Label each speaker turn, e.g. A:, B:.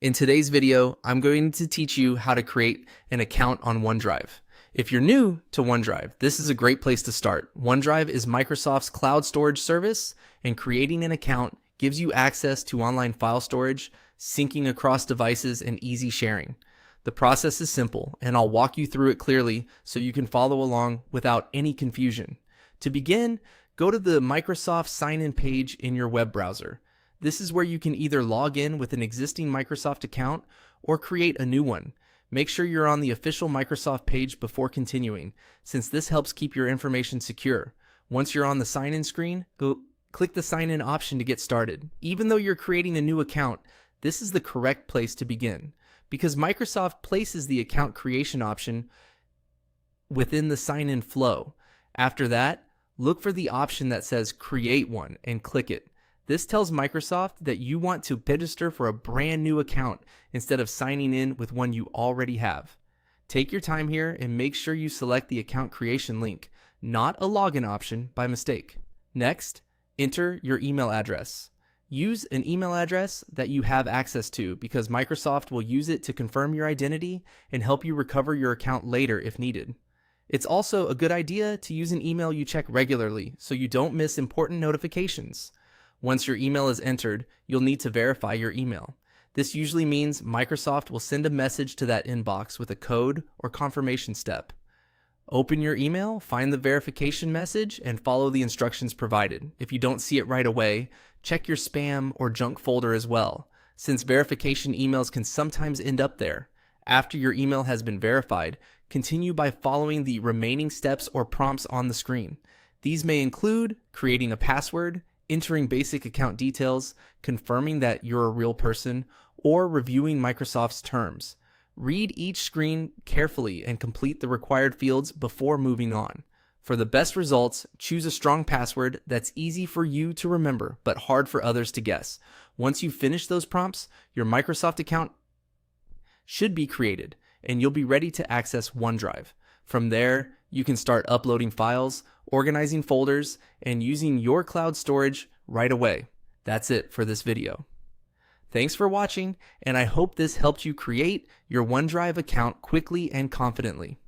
A: In today's video, I'm going to teach you how to create an account on OneDrive. If you're new to OneDrive, this is a great place to start. OneDrive is Microsoft's cloud storage service, and creating an account gives you access to online file storage, syncing across devices, and easy sharing. The process is simple, and I'll walk you through it clearly so you can follow along without any confusion. To begin, go to the Microsoft sign-in page in your web browser. This is where you can either log in with an existing Microsoft account or create a new one. Make sure you're on the official Microsoft page before continuing, since this helps keep your information secure. Once you're on the sign-in screen, click the sign-in option to get started. Even though you're creating a new account, this is the correct place to begin, because Microsoft places the account creation option within the sign-in flow. After that, look for the option that says Create One and click it. This tells Microsoft that you want to register for a brand new account instead of signing in with one you already have. Take your time here and make sure you select the account creation link, not a login option by mistake. Next, enter your email address. Use an email address that you have access to, because Microsoft will use it to confirm your identity and help you recover your account later if needed. It's also a good idea to use an email you check regularly so you don't miss important notifications. Once your email is entered, you'll need to verify your email. This usually means Microsoft will send a message to that inbox with a code or confirmation step. Open your email, find the verification message, and follow the instructions provided. If you don't see it right away, check your spam or junk folder as well, since verification emails can sometimes end up there. After your email has been verified, continue by following the remaining steps or prompts on the screen. These may include creating a password, entering basic account details, confirming that you're a real person, or reviewing Microsoft's terms. Read each screen carefully and complete the required fields before moving on. For the best results, choose a strong password that's easy for you to remember but hard for others to guess. Once you finish those prompts, your Microsoft account should be created, and you'll be ready to access OneDrive. From there, you can start uploading files, organizing folders, and using your cloud storage right away. That's it for this video. Thanks for watching, and I hope this helped you create your OneDrive account quickly and confidently.